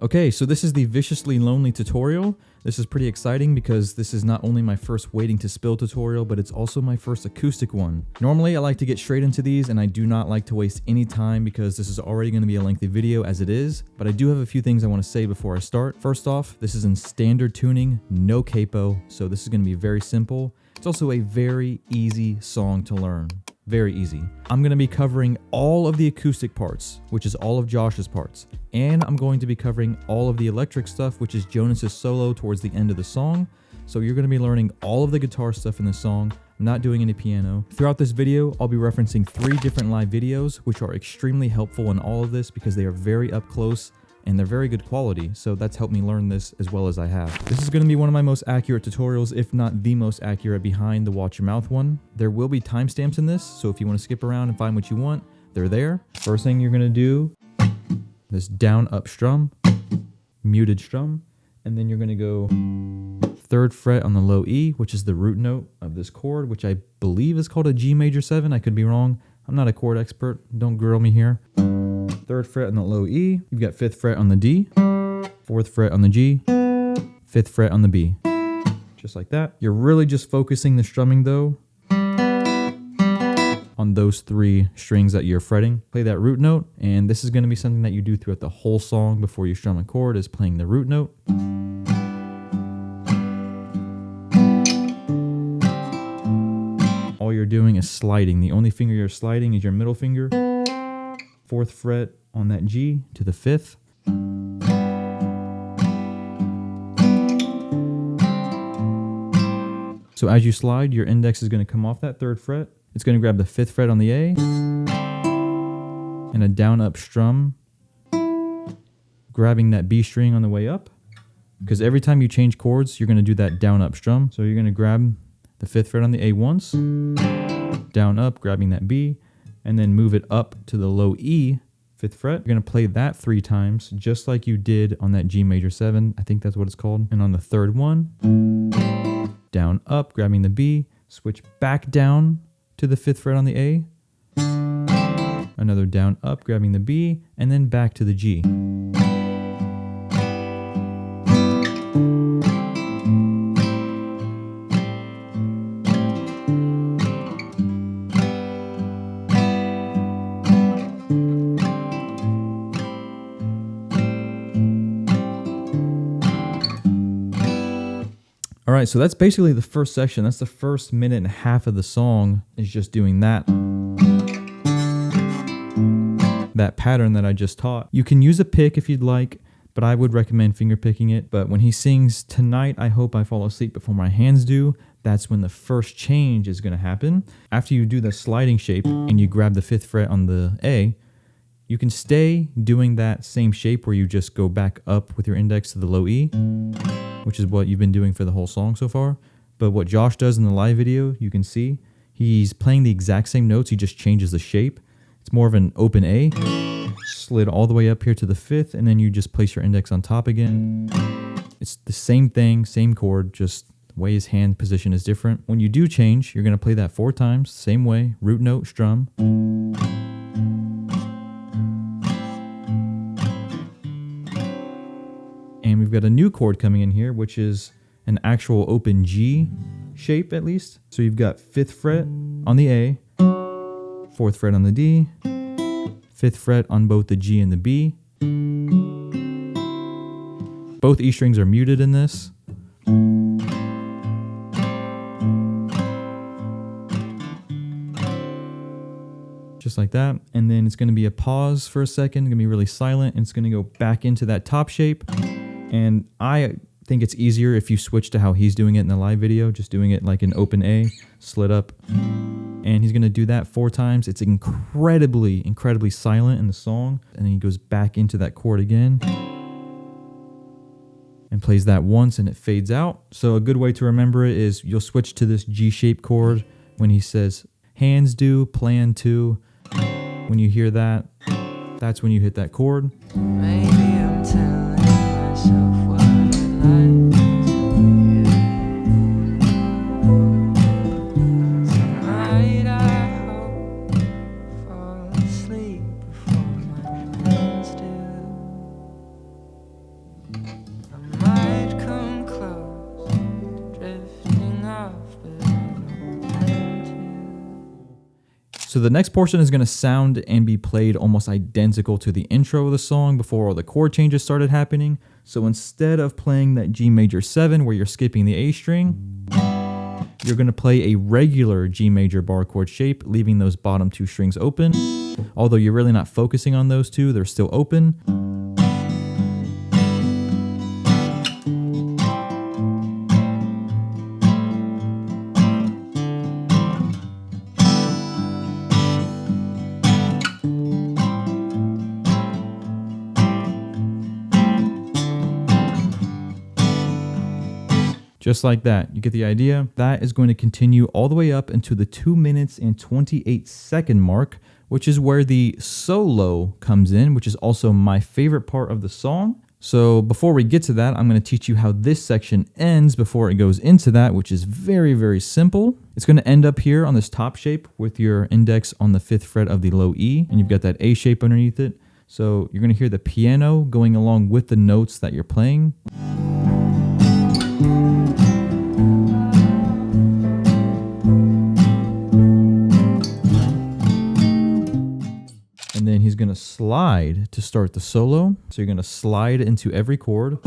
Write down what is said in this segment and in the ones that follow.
Okay, so this is the Viciously Lonely tutorial. This is pretty exciting because this is not only my first Waiting to Spill tutorial, but it's also my first acoustic one. Normally I like to get straight into these and I do not like to waste any time because this is already going to be a lengthy video as it is, but I do have a few things I want to say before I start. First off, this is in standard tuning, no capo, so this is going to be very simple. It's also a very easy song to learn. Very easy. I'm going to be covering all of the acoustic parts, which is all of Josh's parts. And I'm going to be covering all of the electric stuff, which is Jonas's solo towards the end of the song. So you're going to be learning all of the guitar stuff in the song. I'm not doing any piano. Throughout this video, I'll be referencing 3 different live videos, which are extremely helpful in all of this because they are very up close and they're very good quality, so that's helped me learn this as well as I have. This is going to be one of my most accurate tutorials, if not the most accurate behind the Watch Your Mouth one. There will be timestamps in this, so if you want to skip around and find what you want, they're there. First thing you're going to do, this down up strum, muted strum, and then you're going to go 3rd fret on the low E, which is the root note of this chord, which I believe is called a G major 7. I could be wrong. I'm not a chord expert. Don't grill me here. 3rd fret on the low E. You've got 5th fret on the D, 4th fret on the G, 5th fret on the B. Just like that. You're really just focusing the strumming though on those 3 strings that you're fretting. Play that root note, and this is going to be something that you do throughout the whole song before you strum a chord, is playing the root note. All you're doing is sliding. The only finger you're sliding is your middle finger. 4th fret on that G to the 5th. So as you slide, your index is going to come off that 3rd fret. It's going to grab the 5th fret on the A and a down up strum, grabbing that B string on the way up. Because every time you change chords, you're going to do that down up strum. So you're going to grab the 5th fret on the A once, down up, grabbing that B, and then move it up to the low E, 5th fret. You're going to play that 3 times, just like you did on that G major 7. I think that's what it's called. And on the 3rd one, down, up, grabbing the B, switch back down to the 5th fret on the A, another down, up, grabbing the B, and then back to the G. All right, so that's basically the first section. That's the first minute and a half of the song, is just doing that pattern that I just taught. You can use a pick if you'd like, but I would recommend finger picking it. But when he sings "Tonight I Hope I Fall Asleep Before My Hands Do," that's when the first change is going to happen. After you do the sliding shape and you grab the 5th fret on the A, you can stay doing that same shape where you just go back up with your index to the low E, which is what you've been doing for the whole song so far. But what Josh does in the live video, you can see, he's playing the exact same notes, he just changes the shape. It's more of an open A, slid all the way up here to the 5th, and then you just place your index on top again. It's the same thing, same chord, just the way his hand position is different. When you do change, you're going to play that 4 times, same way, root note, strum. And we've got a new chord coming in here, which is an actual open G shape at least. So you've got 5th fret on the A, 4th fret on the D, 5th fret on both the G and the B. Both E strings are muted in this. Just like that. And then it's going to be a pause for a second. It's going to be really silent, and it's going to go back into that top shape. And I think it's easier if you switch to how he's doing it in the live video, just doing it like an open A, slid up. And he's going to do that 4 times. It's incredibly, incredibly silent in the song. And then he goes back into that chord again and plays that once, and it fades out. So a good way to remember it is you'll switch to this G-shaped chord when he says, "Hands do, plan to." When you hear that, that's when you hit that chord. Maybe I'm telling myself what I like. Tonight I hope fall asleep before my hands do. So the next portion is going to sound and be played almost identical to the intro of the song before all the chord changes started happening. So instead of playing that G major 7 where you're skipping the A string, you're going to play a regular G major bar chord shape, leaving those bottom 2 strings open. Although you're really not focusing on those 2, they're still open. Just like that, you get the idea. That is going to continue all the way up into the 2 minutes and 28 second mark, which is where the solo comes in, which is also my favorite part of the song. So before we get to that, I'm going to teach you how this section ends before it goes into that, which is very, very simple. It's going to end up here on this top shape with your index on the 5th fret of the low E, and you've got that A shape underneath it. So you're going to hear the piano going along with the notes that you're playing. And then he's going to slide to start the solo. So you're going to slide into every chord.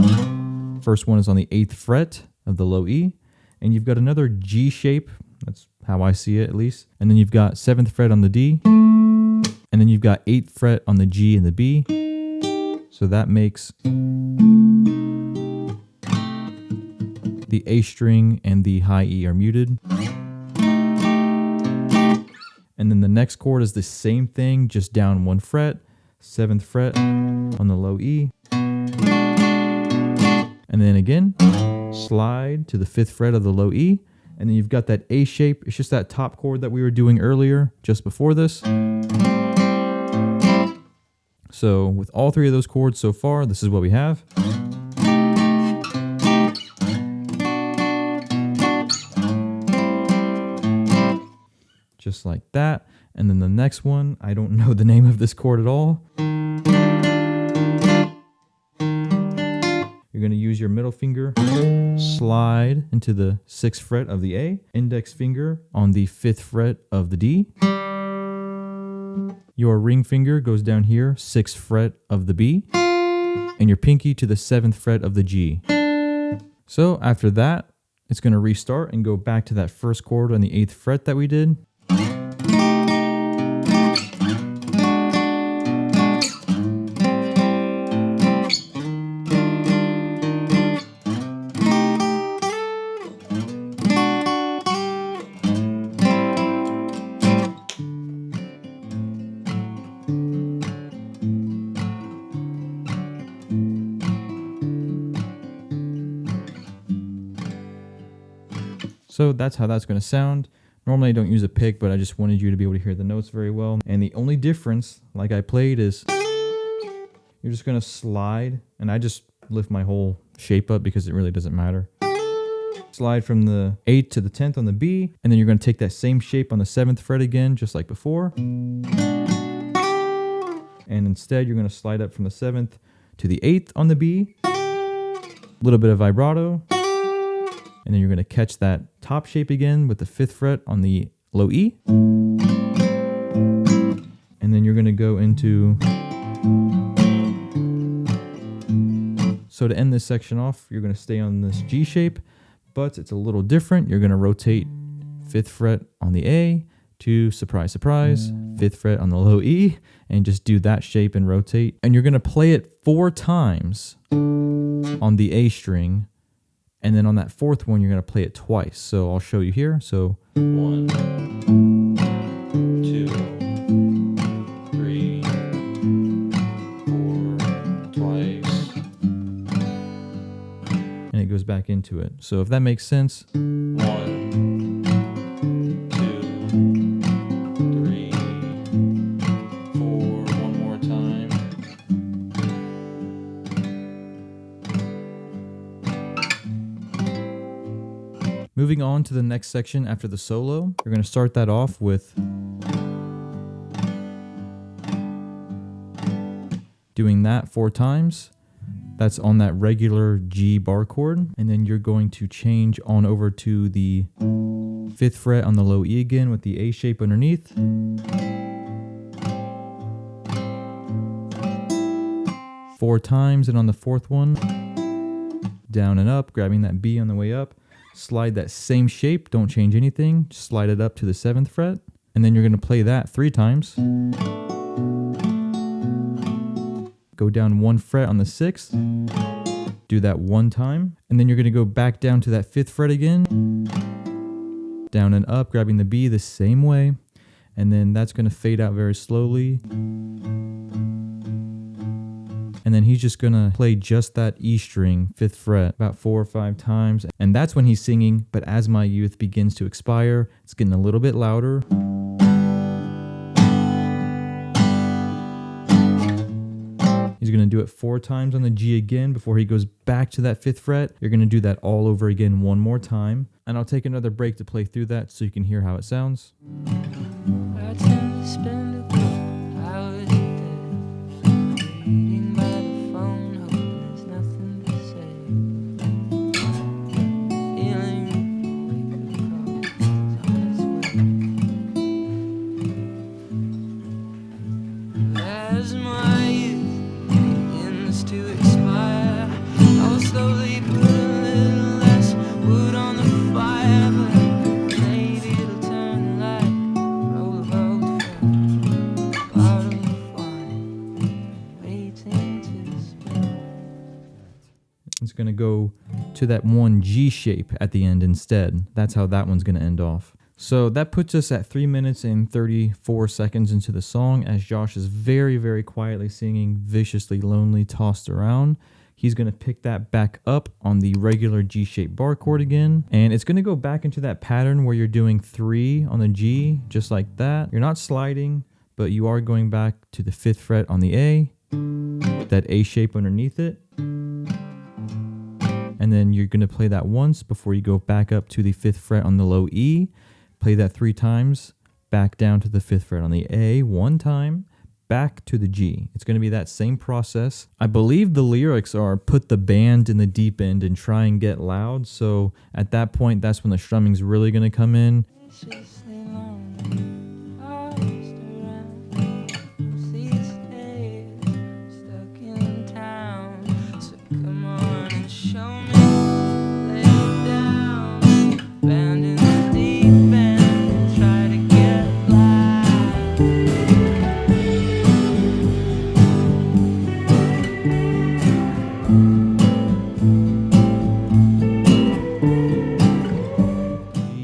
First one is on the 8th fret of the low E. And you've got another G shape. That's how I see it at least. And then you've got 7th fret on the D. And then you've got 8th fret on the G and the B. So that makes the A string and the high E are muted. And then the next chord is the same thing, just down 1 fret, 7th fret on the low E. And then again, slide to the 5th fret of the low E. And then you've got that A shape. It's just that top chord that we were doing earlier, just before this. So with all 3 of those chords so far, this is what we have. Just like that. And then the next one, I don't know the name of this chord at all. You're going to use your middle finger, slide into the 6th fret of the A, index finger on the 5th fret of the D. Your ring finger goes down here, 6th fret of the B, and your pinky to the 7th fret of the G. So after that, it's going to restart and go back to that first chord on the 8th fret that we did. So that's how that's going to sound. Normally I don't use a pick, but I just wanted you to be able to hear the notes very well. And the only difference, like I played, is you're just going to slide, and I just lift my whole shape up because it really doesn't matter. Slide from the 8th to the 10th on the B, and then you're going to take that same shape on the 7th fret again, just like before. And instead you're going to slide up from the 7th to the 8th on the B. A little bit of vibrato. And then you're going to catch that top shape again with the 5th fret on the low E. And then you're going to go into... So to end this section off, you're going to stay on this G shape, but it's a little different. You're going to rotate 5th fret on the A to, surprise, surprise, 5th fret on the low E, and just do that shape and rotate. And you're going to play it 4 times on the A string. And then on that 4th one, you're going to play it twice. So I'll show you here. So 1, 2, 3, 4, twice. And it goes back into it. So if that makes sense. 1, 2, 3, 4, one more time. Moving on to the next section after the solo, you're going to start that off with doing that 4 times. That's on that regular G bar chord. And then you're going to change on over to the 5th fret on the low E again with the A shape underneath. 4 times, and on the 4th one, down and up, grabbing that B on the way up. Slide that same shape, don't change anything, just slide it up to the 7th fret, and then you're going to play that 3 times. Go down 1 fret on the 6th, do that 1 time, and then you're going to go back down to that 5th fret again, down and up, grabbing the B the same way, and then that's going to fade out very slowly. And then he's just going to play just that E string, 5th fret, about 4 or 5 times. And that's when he's singing, but as my youth begins to expire, it's getting a little bit louder. He's going to do it 4 times on the G again before he goes back to that 5th fret. You're going to do that all over again one more time. And I'll take another break to play through that so you can hear how it sounds. I tend to spend a couple hours a day reading by the phone, hoping there's nothing to say. Feeling wake-up call is on its way. As my youth begins to expire, I will slowly put a little less wood on the fire, but maybe it'll turn like a roll of old film, bottle of wine, waiting to spill. It's going to go to that one G shape at the end instead. That's how that one's going to end off. So that puts us at 3 minutes and 34 seconds into the song as Josh is very, very quietly singing Viciously Lonely, Tossed Around. He's going to pick that back up on the regular G-shaped bar chord again. And it's going to go back into that pattern where you're doing 3 on the G, just like that. You're not sliding, but you are going back to the 5th fret on the A, that A shape underneath it. And then you're going to play that once before you go back up to the 5th fret on the low E. Play that 3 times, back down to the 5th fret on the A 1 time, back to the G. It's going to be that same process. I believe the lyrics are put the band in the deep end and try and get loud. So at that point, that's when the strumming's really going to come in. Viciously lonely, tossed around, these days stuck in town. So come on and show me, lay it down, band in the deep end, try to get loud.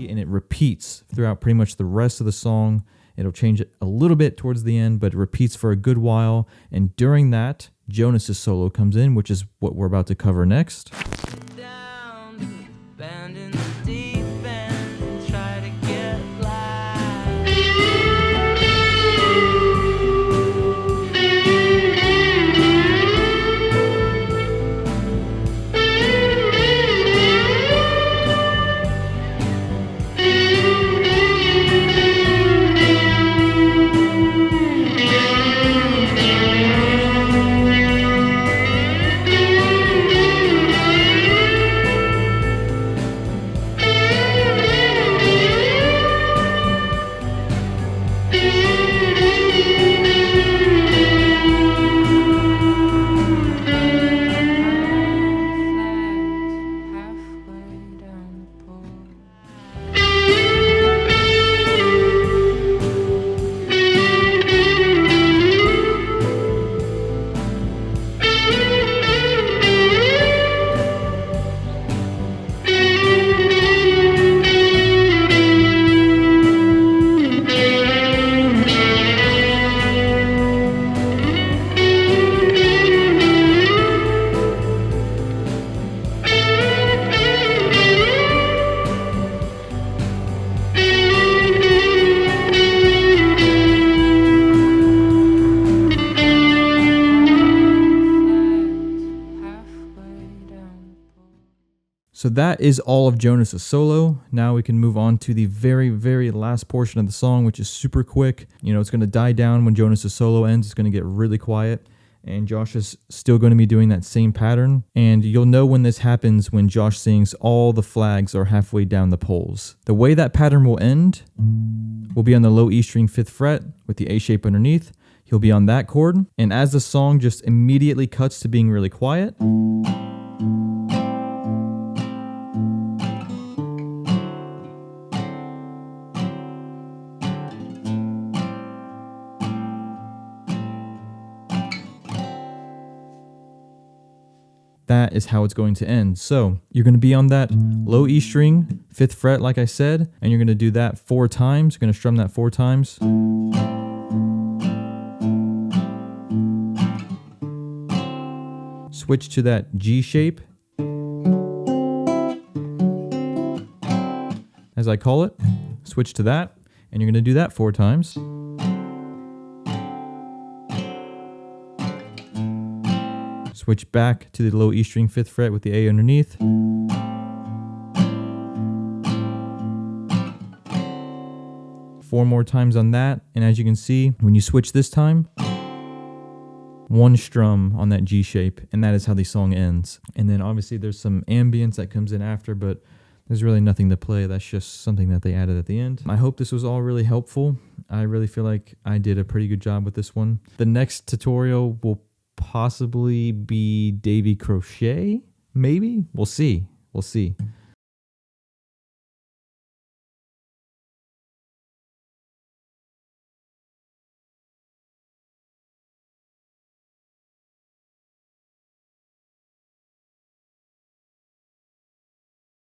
And it repeats throughout pretty much the rest of the song. It'll change it a little bit towards the end, but it repeats for a good while. And during that, Jonas's solo comes in, which is what we're about to cover next. Down, band in the deep end, try to get loud. So that is all of Jonas's solo. Now we can move on to the very, very last portion of the song, which is super quick. You know, it's going to die down when Jonas's solo ends. It's going to get really quiet. And Josh is still going to be doing that same pattern. And you'll know when this happens when Josh sings all the flags are halfway down the pulls. The way that pattern will end will be on the low E string 5th fret with the A shape underneath. He'll be on that chord. And as the song just immediately cuts to being really quiet, that is how it's going to end. So you're going to be on that low E string, 5th fret, like I said, and you're going to do that 4 times. You're going to strum that 4 times. Switch to that G shape, as I call it. Switch to that, and you're going to do that 4 times. Switch back to the low E string 5th fret with the A underneath. Four more times on that, and as you can see, when you switch this time, 1 strum on that G shape, and that is how the song ends. And then obviously there's some ambience that comes in after, but there's really nothing to play. That's just something that they added at the end. I hope this was all really helpful. I really feel like I did a pretty good job with this one. The next tutorial will possibly be Davy Crochet, maybe? We'll see.